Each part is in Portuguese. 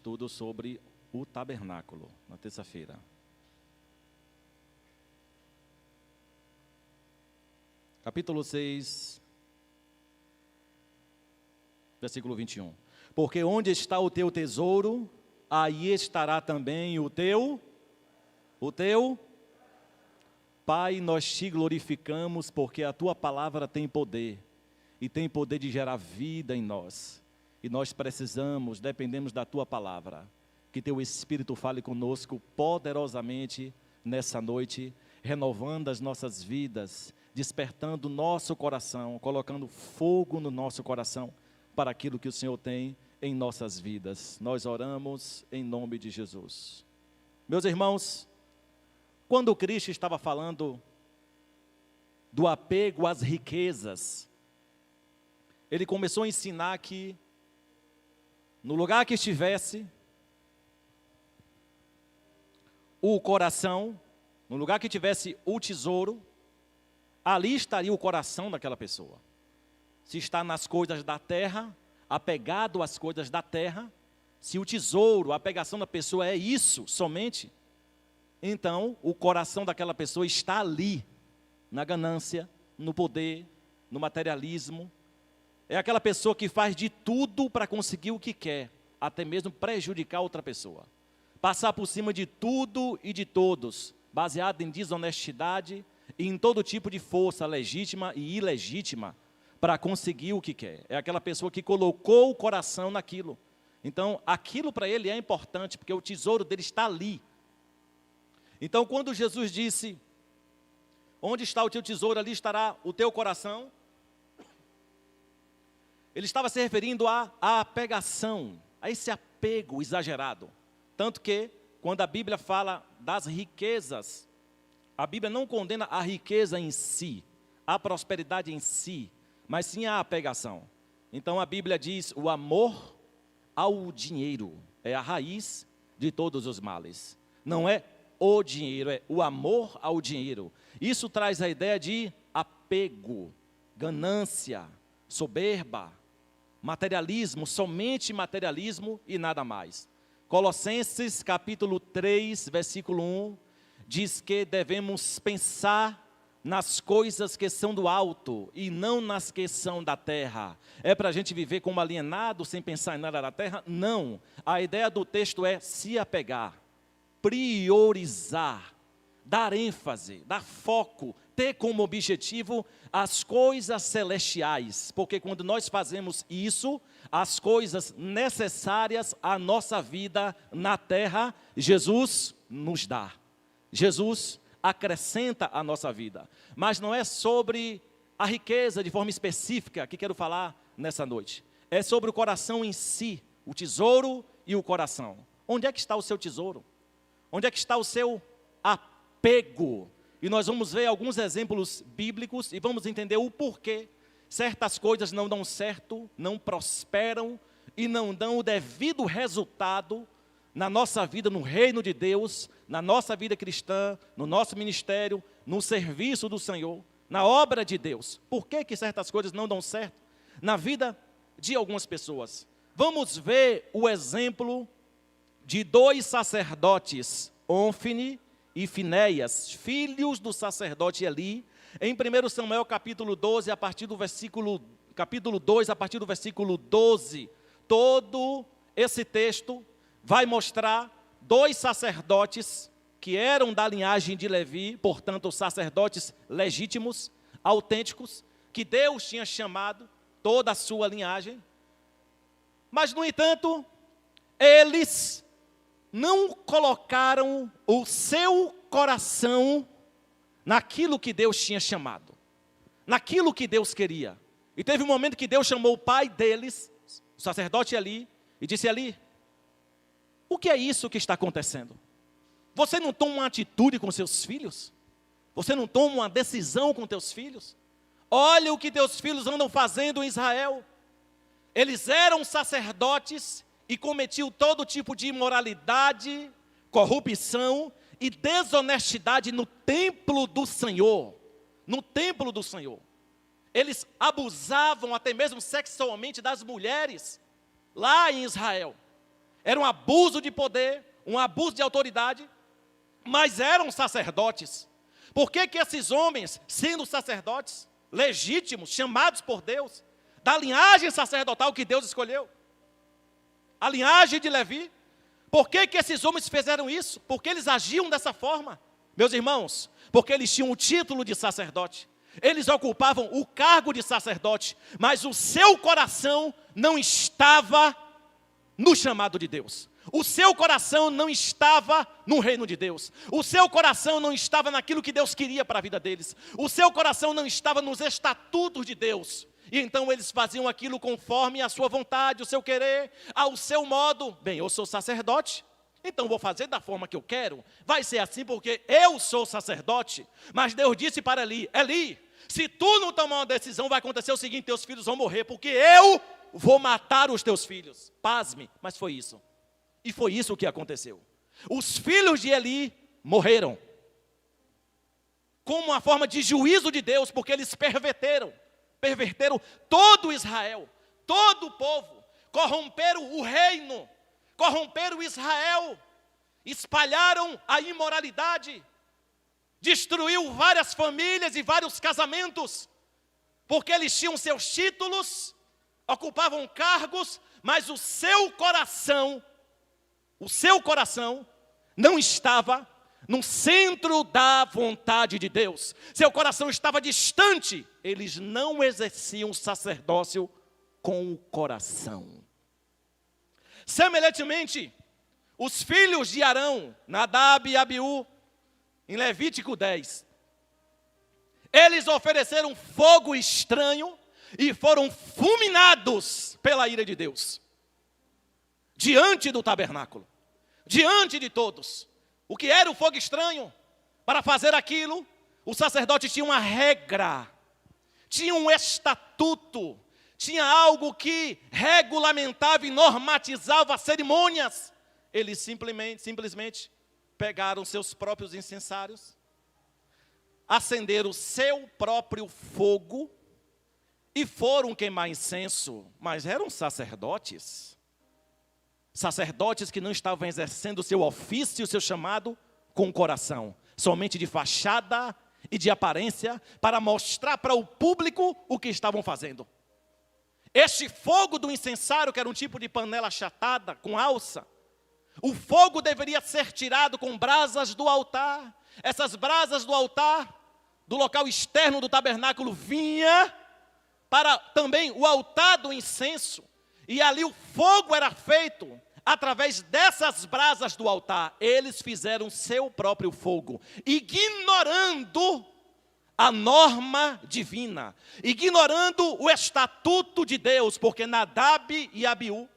estudo sobre o tabernáculo, na terça-feira. Capítulo 6, versículo 21. Porque onde está o teu tesouro, aí estará também o teu. Pai, nós te glorificamos porque a tua palavra tem poder. E tem poder de gerar vida em nós. E nós precisamos, dependemos da tua palavra. Que teu Espírito fale conosco poderosamente nessa noite, renovando as nossas vidas, despertando o nosso coração, colocando fogo no nosso coração para aquilo que o Senhor tem em nossas vidas. Nós oramos em nome de Jesus. Meus irmãos, quando Cristo estava falando do apego às riquezas, Ele começou a ensinar que no lugar que estivesse o coração, no lugar que tivesse o tesouro, ali estaria o coração daquela pessoa. Se está nas coisas da terra, apegado às coisas da terra, se o tesouro, a apegação da pessoa é isso somente, então o coração daquela pessoa está ali, na ganância, no poder, no materialismo. É aquela pessoa que faz de tudo para conseguir o que quer, até mesmo prejudicar outra pessoa. Passar por cima de tudo e de todos, baseado em desonestidade e em todo tipo de força legítima e ilegítima para conseguir o que quer. É aquela pessoa que colocou o coração naquilo. Então, aquilo para ele é importante, porque o tesouro dele está ali. Então, quando Jesus disse, onde está o teu tesouro, ali estará o teu coração, Ele estava se referindo à apegação, a esse apego exagerado. Tanto que, quando a Bíblia fala das riquezas, a Bíblia não condena a riqueza em si, a prosperidade em si, mas sim a apegação. Então a Bíblia diz, o amor ao dinheiro é a raiz de todos os males. Não é o dinheiro, é o amor ao dinheiro. Isso traz a ideia de apego, ganância, soberba, materialismo, somente materialismo e nada mais. Colossenses capítulo 3, versículo 1, diz que devemos pensar nas coisas que são do alto e não nas que são da terra. É para a gente viver como alienado, sem pensar em nada da terra? Não. A ideia do texto é se apegar, priorizar, dar ênfase, dar foco, ter como objetivo as coisas celestiais, porque quando nós fazemos isso, as coisas necessárias à nossa vida na terra, Jesus nos dá. Jesus acrescenta à nossa vida. Mas não é sobre a riqueza de forma específica que quero falar nessa noite. É sobre o coração em si, o tesouro e o coração. Onde é que está o seu tesouro? Onde é que está o seu apego? E nós vamos ver alguns exemplos bíblicos e vamos entender o porquê certas coisas não dão certo, não prosperam e não dão o devido resultado na nossa vida, no reino de Deus, na nossa vida cristã, no nosso ministério, no serviço do Senhor, na obra de Deus. Por que que certas coisas não dão certo na vida de algumas pessoas? Vamos ver o exemplo de dois sacerdotes, Ofni e Finéias, filhos do sacerdote Eli, em 1 Samuel capítulo 12, a partir do versículo, capítulo 2, a partir do versículo 12, todo esse texto vai mostrar dois sacerdotes que eram da linhagem de Levi, portanto, sacerdotes legítimos, autênticos, que Deus tinha chamado toda a sua linhagem. Mas, no entanto, eles não colocaram o seu coração naquilo que Deus tinha chamado, naquilo que Deus queria. E teve um momento que Deus chamou o pai deles, o sacerdote Eli, e disse: Eli, o que é isso que está acontecendo? Você não toma uma atitude com seus filhos? Você não toma uma decisão com teus filhos? Olha o que teus filhos andam fazendo em Israel. Eles eram sacerdotes e cometiam todo tipo de imoralidade, corrupção e desonestidade no templo do Senhor. No templo do Senhor. Eles abusavam até mesmo sexualmente das mulheres lá em Israel. era um abuso de poder, um abuso de autoridade, mas eram sacerdotes. Por que esses homens, sendo sacerdotes, legítimos, chamados por Deus, da linhagem sacerdotal que Deus escolheu, a linhagem de Levi, por que esses homens fizeram isso? Porque eles agiam dessa forma, meus irmãos, porque eles tinham o título de sacerdote, eles ocupavam o cargo de sacerdote, mas o seu coração não estava no chamado de Deus. O seu coração não estava no reino de Deus. O seu coração não estava naquilo que Deus queria para a vida deles. O seu coração não estava nos estatutos de Deus. E então eles faziam aquilo conforme a sua vontade, o seu querer, ao seu modo. Bem, eu sou sacerdote, então vou fazer da forma que eu quero. Vai ser assim porque eu sou sacerdote. Mas Deus disse para Eli, Eli, se tu não tomar uma decisão, vai acontecer o seguinte, teus filhos vão morrer, porque eu vou matar os teus filhos. Pasme, mas foi isso. E foi isso que aconteceu. Os filhos de Eli morreram. Como uma forma de juízo de Deus, porque eles perverteram todo Israel, todo o povo, corromperam o reino, corromperam Israel, espalharam a imoralidade, destruiu várias famílias e vários casamentos, porque eles tinham seus títulos, ocupavam cargos, mas o seu coração não estava no centro da vontade de Deus. Seu coração estava distante. Eles não exerciam o sacerdócio com o coração. Semelhantemente, os filhos de Arão, Nadab e Abiú, em Levítico 10, eles ofereceram fogo estranho e foram fulminados pela ira de Deus. Diante do tabernáculo, diante de todos. O que era o fogo estranho? Para fazer aquilo, o sacerdote tinha uma regra, tinha um estatuto, tinha algo que regulamentava e normatizava as cerimônias. Eles simplesmente pegaram seus próprios incensários, acenderam o seu próprio fogo e foram queimar incenso, mas eram sacerdotes. Sacerdotes que não estavam exercendo o seu ofício, o seu chamado com o coração, somente de fachada e de aparência, para mostrar para o público o que estavam fazendo. Este fogo do incensário, que era um tipo de panela achatada, com alça, o fogo deveria ser tirado com brasas do altar. Essas brasas do altar, do local externo do tabernáculo, vinha para também o altar do incenso. E ali o fogo era feito através dessas brasas do altar. Eles fizeram seu próprio fogo, ignorando a norma divina, ignorando o estatuto de Deus, porque Nadab e Abiú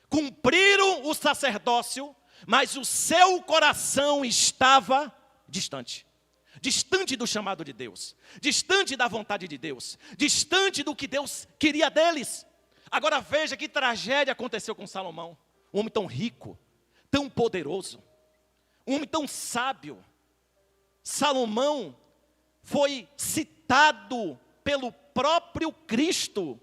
cumpriram o sacerdócio, mas o seu coração estava distante. Distante do chamado de Deus, distante da vontade de Deus, distante do que Deus queria deles. Agora veja que tragédia aconteceu com Salomão. Um homem tão rico, tão poderoso, um homem tão sábio. Salomão foi citado pelo próprio Cristo,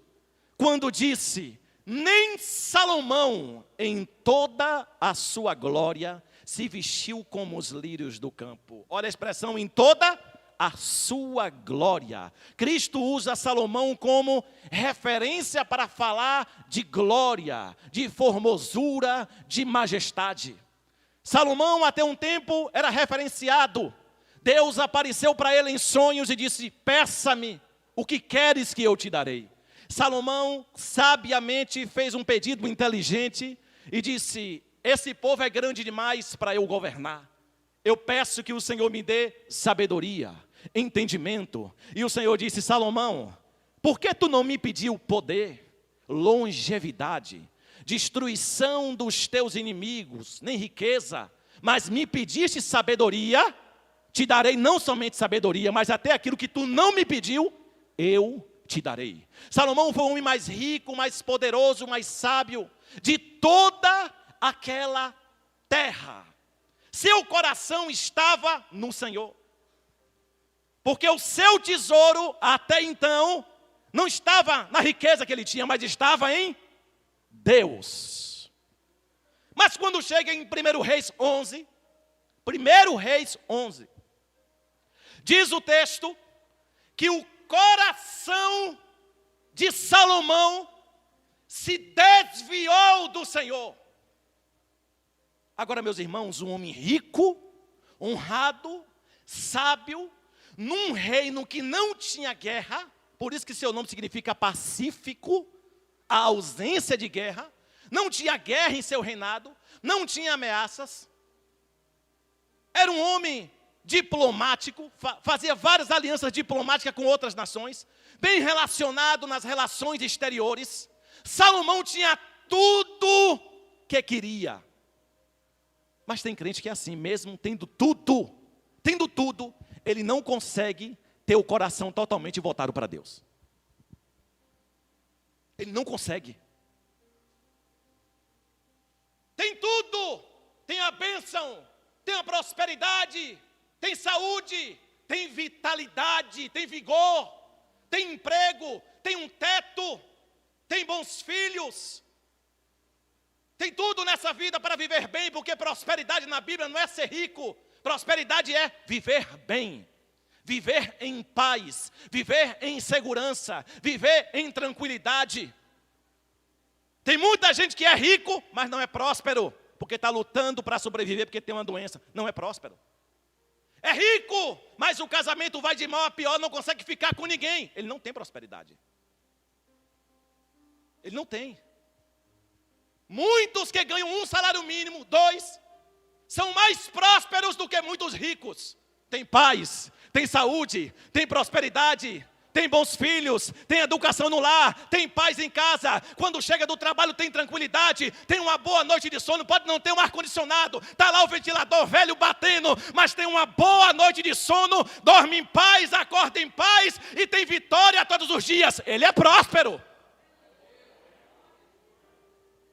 quando disse, nem Salomão em toda a sua glória se vestiu como os lírios do campo. Olha a expressão, em toda a sua glória. Cristo usa Salomão como referência para falar de glória, de formosura, de majestade. Salomão até um tempo era referenciado. Deus apareceu para ele em sonhos e disse, peça-me o que queres que eu te darei. Salomão sabiamente fez um pedido inteligente e disse, esse povo é grande demais para eu governar. Eu peço que o Senhor me dê sabedoria, entendimento. E o Senhor disse, Salomão, por que tu não me pediu poder, longevidade, destruição dos teus inimigos, nem riqueza, mas me pediste sabedoria? Te darei não somente sabedoria, mas até aquilo que tu não me pediu, eu te darei. Salomão foi o homem mais rico, mais poderoso, mais sábio de toda aquela terra. Seu coração estava no Senhor. Porque o seu tesouro, até então, não estava na riqueza que ele tinha, mas estava em Deus. Mas quando chega em 1 Reis 11, 1 Reis 11, diz o texto que o coração de Salomão se desviou do Senhor. Agora, meus irmãos, um homem rico, honrado, sábio, num reino que não tinha guerra, por isso que seu nome significa pacífico, a ausência de guerra, não tinha guerra em seu reinado, não tinha ameaças. Era um homem diplomático, fazia várias alianças diplomáticas com outras nações, bem relacionado nas relações exteriores. Salomão tinha tudo que queria. Mas tem crente que é assim, mesmo tendo tudo, ele não consegue ter o coração totalmente voltado para Deus. Ele não consegue. Tem tudo, tem a bênção, tem a prosperidade, tem saúde, tem vitalidade, tem vigor, tem emprego, tem um teto, tem bons filhos. Tem tudo nessa vida para viver bem, porque prosperidade na Bíblia não é ser rico. Prosperidade é viver bem, viver em paz, viver em segurança, viver em tranquilidade. Tem muita gente que é rico, mas não é próspero, porque está lutando para sobreviver, porque tem uma doença. Não é próspero. É rico, mas o casamento vai de mal a pior, não consegue ficar com ninguém. Ele não tem prosperidade. Ele não tem. Muitos que ganham 1 salário mínimo, 2, são mais prósperos do que muitos ricos. Tem paz, tem saúde, tem prosperidade, tem bons filhos, tem educação no lar, tem paz em casa. Quando chega do trabalho tem tranquilidade, tem uma boa noite de sono. Pode não ter um ar-condicionado, está lá o ventilador velho batendo, mas tem uma boa noite de sono, dorme em paz, acorda em paz e tem vitória todos os dias. Ele é próspero.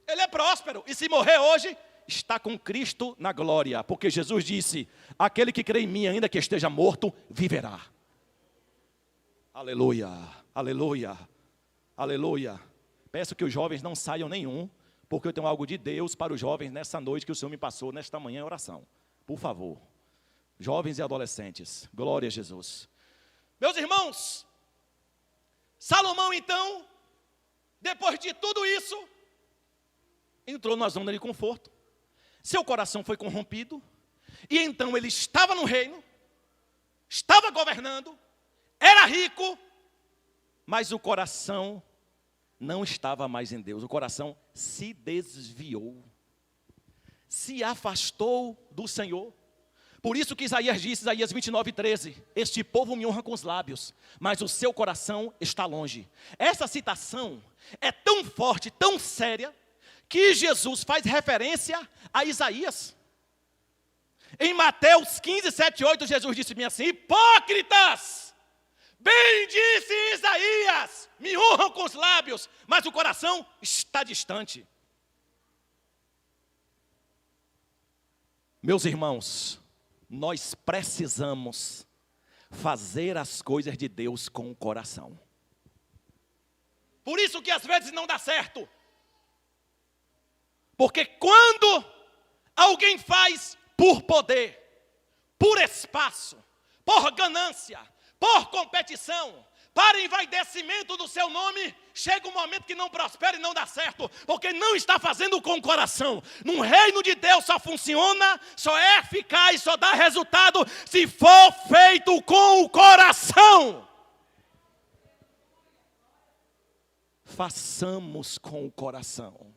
Ele é próspero, e se morrer hoje, está com Cristo na glória, porque Jesus disse, aquele que crê em mim, ainda que esteja morto, viverá. Aleluia, aleluia, aleluia. Peço que os jovens não saiam nenhum, porque eu tenho algo de Deus para os jovens nessa noite que o Senhor me passou, nesta manhã em oração. Por favor, jovens e adolescentes, glória a Jesus. Meus irmãos, Salomão então, depois de tudo isso, entrou numa zona de conforto, seu coração foi corrompido, e então ele estava no reino, estava governando, era rico, mas o coração não estava mais em Deus, o coração se desviou, se afastou do Senhor. Por isso que Isaías disse, Isaías 29:13, este povo me honra com os lábios, mas o seu coração está longe. Essa citação é tão forte, tão séria, que Jesus faz referência a Isaías. Em Mateus 15, 7, 8, Jesus disse-me assim, hipócritas, bem disse Isaías, me honram com os lábios, mas o coração está distante. Meus irmãos, nós precisamos fazer as coisas de Deus com o coração. Por isso que às vezes não dá certo. Porque quando alguém faz por poder, por espaço, por ganância, por competição, para envaidecimento do seu nome, chega um momento que não prospera e não dá certo, porque não está fazendo com o coração. No reino de Deus só funciona, só é eficaz, só dá resultado, se for feito com o coração. Façamos com o coração.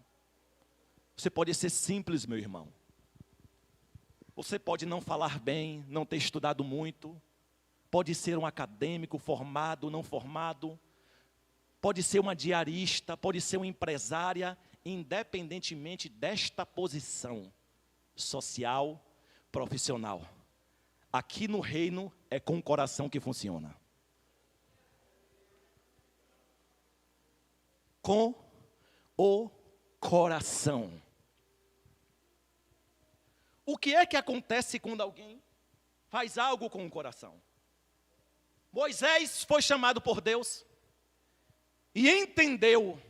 Você pode ser simples, meu irmão. Você pode não falar bem, não ter estudado muito. Pode ser um acadêmico formado, não formado. Pode ser uma diarista, pode ser uma empresária, independentemente desta posição social, profissional. Aqui no reino é com o coração que funciona. Com o coração. O que é que acontece quando alguém faz algo com o coração? Moisés foi chamado por Deus e entendeu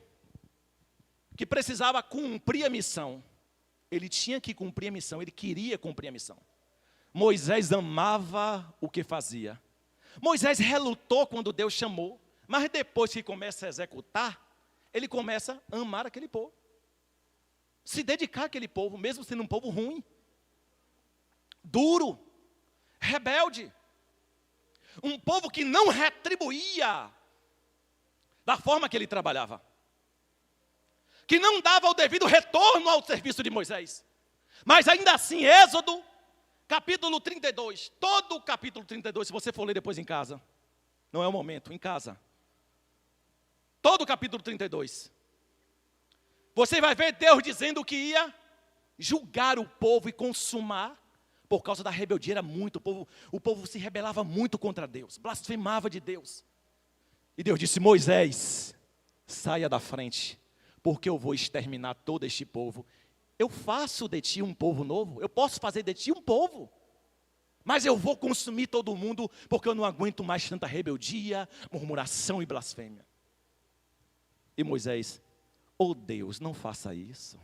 que precisava cumprir a missão. ele tinha que cumprir a missão, ele queria cumprir a missão. Moisés amava o que fazia. Moisés relutou quando Deus chamou, mas depois que começa a executar, ele começa a amar aquele povo. Se dedicar àquele povo, mesmo sendo um povo ruim, duro, rebelde. Um povo que não retribuía da forma que ele trabalhava. Que não dava o devido retorno ao serviço de Moisés. Mas ainda assim, Êxodo, capítulo 32, todo o capítulo 32, se você for ler depois em casa, não é o momento, em casa. Todo o capítulo 32. Você vai ver Deus dizendo que ia julgar o povo e consumar, por causa da rebeldia, era muito, o povo se rebelava muito contra Deus, blasfemava de Deus. E Deus disse, Moisés, saia da frente, porque eu vou exterminar todo este povo. Eu faço de ti um povo novo, eu posso fazer de ti um povo, mas eu vou consumir todo mundo, porque eu não aguento mais tanta rebeldia, murmuração e blasfêmia. E Moisés, oh Deus, não faça isso.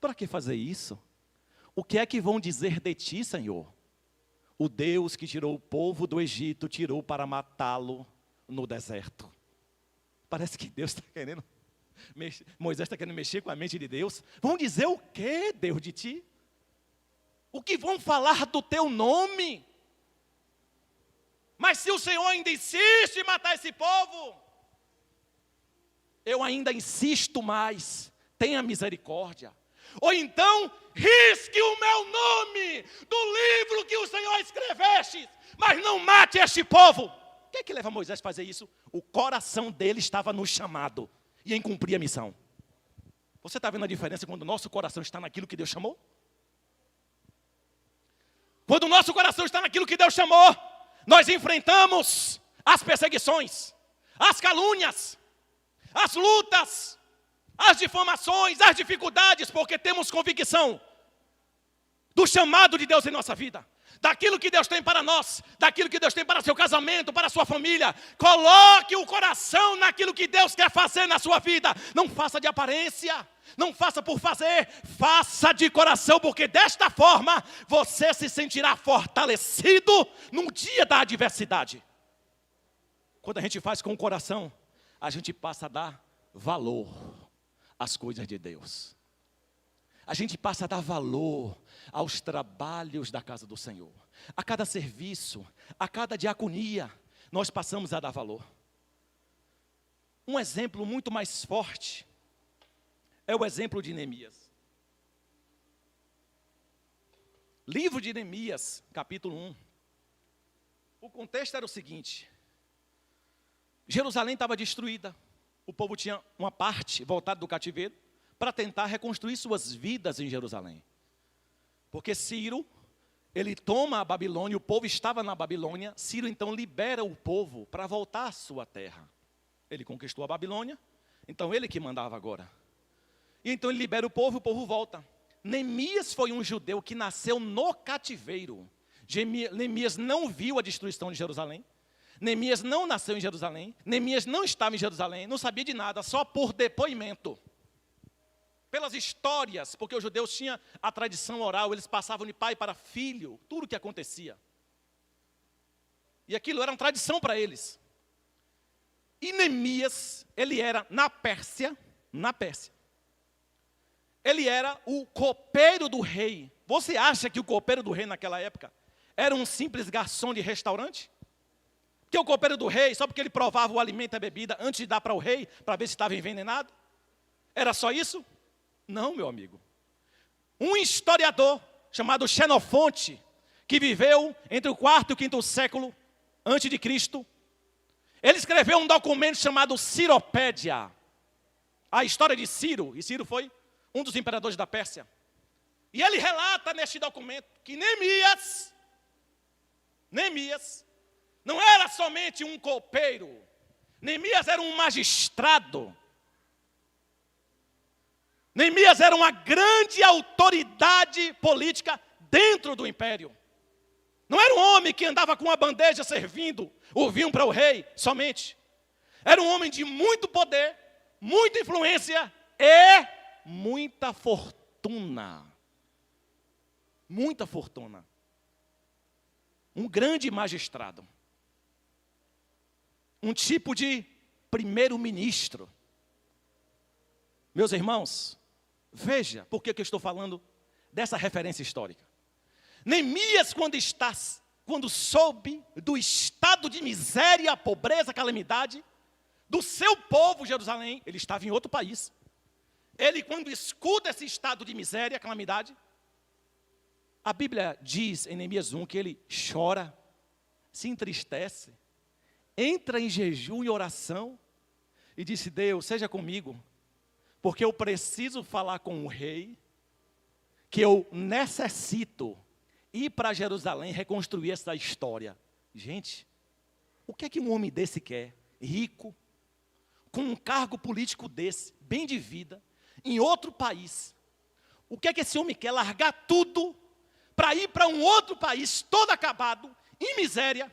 Para que fazer isso? O que é que vão dizer de ti, Senhor? O Deus que tirou o povo do Egito, tirou para matá-lo no deserto. Parece que Deus está querendo, Moisés está querendo mexer com a mente de Deus. Vão dizer o que, Deus, de ti? O que vão falar do teu nome? Mas se o Senhor ainda insiste em matar esse povo, eu ainda insisto mais, tenha misericórdia. Ou então, risque o meu nome do livro que o Senhor escreveste, mas não mate este povo. O que é que leva Moisés a fazer isso? O coração dele estava no chamado e em cumprir a missão. Você está vendo a diferença quando o nosso coração está naquilo que Deus chamou? Quando o nosso coração está naquilo que Deus chamou, nós enfrentamos as perseguições, as calúnias, as lutas, as difamações, as dificuldades, porque temos convicção do chamado de Deus em nossa vida, daquilo que Deus tem para nós, daquilo que Deus tem para seu casamento, para sua família. Coloque o coração naquilo que Deus quer fazer na sua vida. Não faça de aparência, não faça por fazer, faça de coração, porque desta forma você se sentirá fortalecido no dia da adversidade. Quando a gente faz com o coração, a gente passa a dar valor às coisas de Deus. A gente passa a dar valor aos trabalhos da casa do Senhor. A cada serviço, a cada diaconia, nós passamos a dar valor. Um exemplo muito mais forte é o exemplo de Neemias. Livro de Neemias, capítulo 1. O contexto era o seguinte: Jerusalém estava destruída. O povo tinha uma parte voltada do cativeiro para tentar reconstruir suas vidas em Jerusalém. Porque Ciro, ele toma a Babilônia, o povo estava na Babilônia. Ciro então libera o povo para voltar à sua terra. Ele conquistou a Babilônia, então ele que mandava agora. E então ele libera o povo volta. Neemias foi um judeu que nasceu no cativeiro. Neemias não viu a destruição de Jerusalém. Neemias não nasceu em Jerusalém, Neemias não estava em Jerusalém, não sabia de nada, só por depoimento. Pelas histórias, porque os judeus tinham a tradição oral, eles passavam de pai para filho, tudo o que acontecia. E aquilo era uma tradição para eles. E Neemias, ele era na Pérsia, ele era o copeiro do rei. Você acha que o copeiro do rei naquela época era um simples garçom de restaurante? Que o copeiro do rei, só porque ele provava o alimento e a bebida antes de dar para o rei, para ver se estava envenenado? Era só isso? Não, meu amigo. Um historiador chamado Xenofonte, que viveu entre o 4º e o 5º século antes de Cristo, ele escreveu um documento chamado Ciropédia. A história de Ciro, e Ciro foi um dos imperadores da Pérsia. E ele relata neste documento que Neemias não era somente um copeiro. Neemias era um magistrado. Neemias era uma grande autoridade política dentro do império. Não era um homem que andava com uma bandeja servindo o vinho para o rei somente. Era um homem de muito poder, muita influência e muita fortuna fortuna. Muita fortuna. Um grande magistrado. Um tipo de primeiro-ministro. Meus irmãos, veja por que eu estou falando dessa referência histórica. Neemias, quando soube do estado de miséria, pobreza, calamidade do seu povo, Jerusalém, ele estava em outro país. Ele, quando escuta esse estado de miséria, calamidade, a Bíblia diz em Neemias 1 que ele chora, se entristece, entra em jejum e oração e disse: Deus, seja comigo, porque eu preciso falar com o rei, que eu necessito ir para Jerusalém reconstruir essa história. Gente, o que é que um homem desse quer? Rico, com um cargo político desse, bem de vida, em outro país. O que é que esse homem quer? Largar tudo para ir para um outro país todo acabado, em miséria,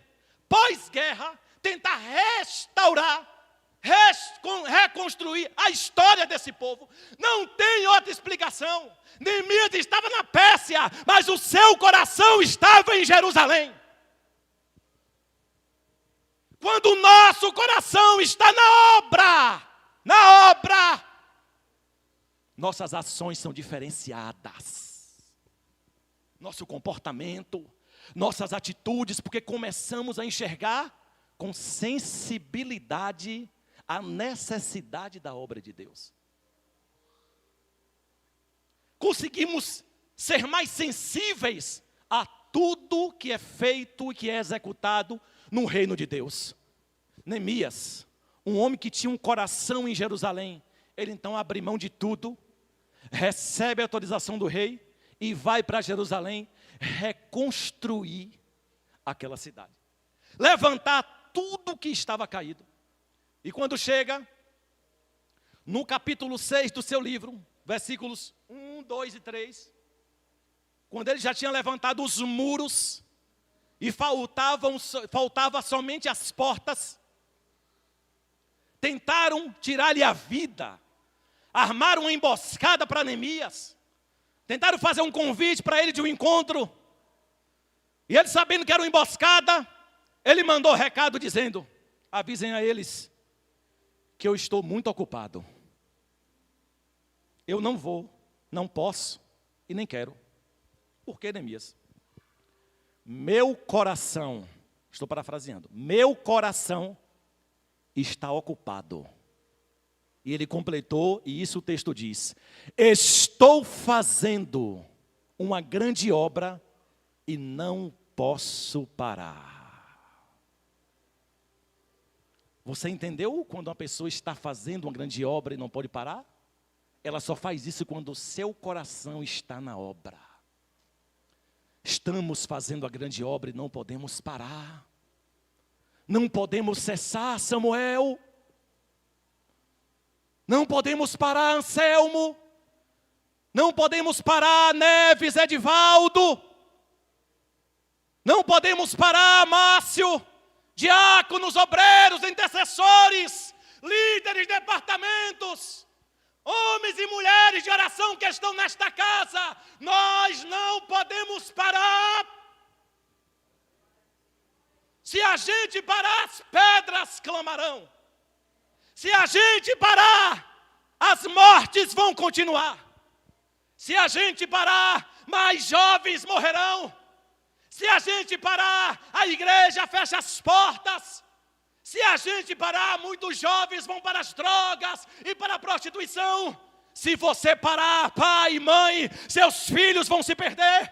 pós-guerra, tentar restaurar, reconstruir a história desse povo. Não tem outra explicação. Neemias estava na Pérsia, mas o seu coração estava em Jerusalém. Quando o nosso coração está na obra, nossas ações são diferenciadas. Nosso comportamento, nossas atitudes, porque começamos a enxergar com sensibilidade a necessidade da obra de Deus. Conseguimos ser mais sensíveis a tudo que é feito e que é executado no reino de Deus. Neemias, um homem que tinha um coração em Jerusalém, ele então abre mão de tudo, recebe a autorização do rei e vai para Jerusalém reconstruir aquela cidade. Levantar tudo que estava caído. E quando chega no capítulo 6 do seu livro, versículos 1, 2 e 3, quando ele já tinha levantado os muros e faltava somente as portas, tentaram tirar-lhe a vida, armaram uma emboscada para Neemias, tentaram fazer um convite para ele de um encontro, e ele, sabendo que era uma emboscada, ele mandou recado dizendo: avisem a eles que eu estou muito ocupado. Eu não vou, não posso e nem quero. Por que, Neemias? Meu coração, estou parafraseando, meu coração está ocupado. E ele completou, e isso o texto diz: estou fazendo uma grande obra e não posso parar. Você entendeu quando uma pessoa está fazendo uma grande obra e não pode parar? Ela só faz isso quando o seu coração está na obra. Estamos fazendo a grande obra e não podemos parar. Não podemos cessar, Samuel. Não podemos parar, Anselmo. Não podemos parar, Neves, Edivaldo. Não podemos parar, Márcio. Diáconos, obreiros, intercessores, líderes de departamentos, homens e mulheres de oração que estão nesta casa. Nós não podemos parar. Se a gente parar, as pedras clamarão. Se a gente parar, as mortes vão continuar. Se a gente parar, mais jovens morrerão. Se a gente parar, a igreja fecha as portas. Se a gente parar, muitos jovens vão para as drogas e para a prostituição. Se você parar, pai e mãe, seus filhos vão se perder.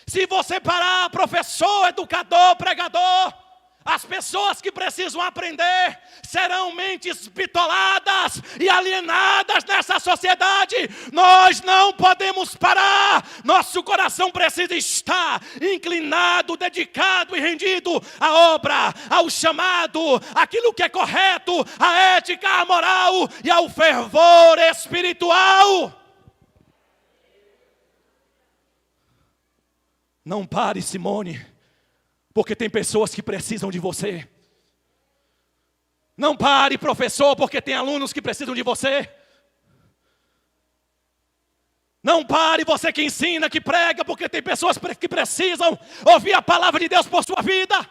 Se você parar, professor, educador, pregador, as pessoas que precisam aprender serão mentes bitoladas e alienadas nessa sociedade. Nós não podemos parar. Nosso coração precisa estar inclinado, dedicado e rendido à obra, ao chamado, àquilo que é correto, à ética, à moral e ao fervor espiritual. Não pare, Simone, porque tem pessoas que precisam de você. Não pare, professor, porque tem alunos que precisam de você. Não pare, você que ensina, que prega, porque tem pessoas que precisam ouvir a palavra de Deus por sua vida.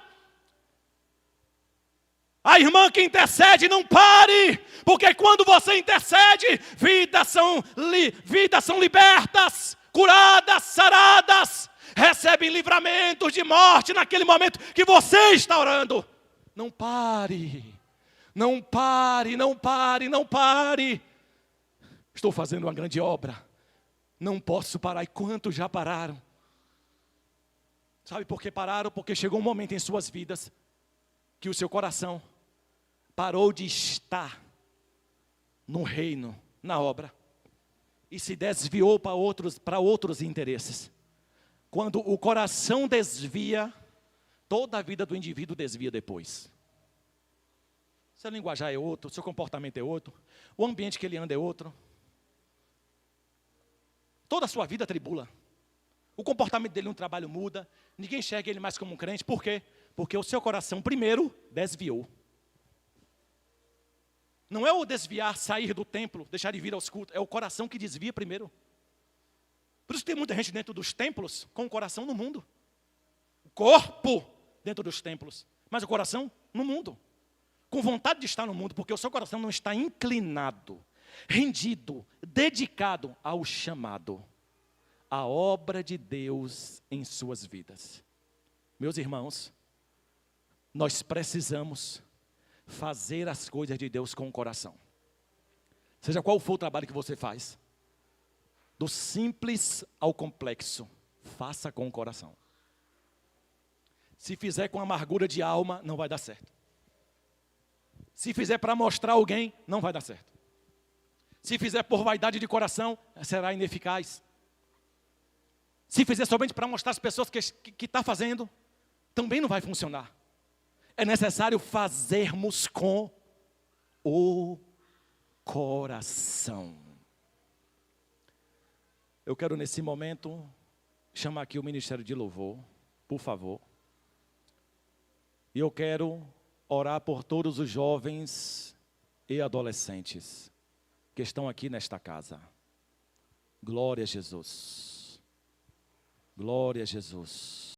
A irmã que intercede, não pare, porque quando você intercede, vidas são libertas, curadas, saradas, recebem livramentos de morte naquele momento que você está orando. Não pare, não pare, não pare, não pare. Estou fazendo uma grande obra. Não posso parar. E quantos já pararam? Sabe por que pararam? Porque chegou um momento em suas vidas que o seu coração parou de estar no reino, na obra, e se desviou para outros interesses. Quando o coração desvia, toda a vida do indivíduo desvia depois. Seu linguajar é outro, seu comportamento é outro, o ambiente que ele anda é outro. Toda a sua vida tribula. O comportamento dele no trabalho muda. Ninguém enxerga ele mais como um crente. Por quê? Porque o seu coração primeiro desviou. Não é o desviar, sair do templo, deixar de vir aos cultos. É o coração que desvia primeiro. Por isso tem muita gente dentro dos templos com o coração no mundo. O corpo dentro dos templos. Mas o coração no mundo. Com vontade de estar no mundo, porque o seu coração não está inclinado, rendido, dedicado ao chamado, à obra de Deus em suas vidas. Meus irmãos, nós precisamos fazer as coisas de Deus com o coração. Seja qual for o trabalho que você faz, do simples ao complexo, faça com o coração. Se fizer com amargura de alma, não vai dar certo. Se fizer para mostrar alguém, não vai dar certo. Se fizer por vaidade de coração, será ineficaz. Se fizer somente para mostrar às pessoas que está fazendo, também não vai funcionar. É necessário fazermos com o coração. Eu quero nesse momento chamar aqui o Ministério de Louvor, por favor. E eu quero orar por todos os jovens e adolescentes que estão aqui nesta casa. Glória a Jesus. Glória a Jesus.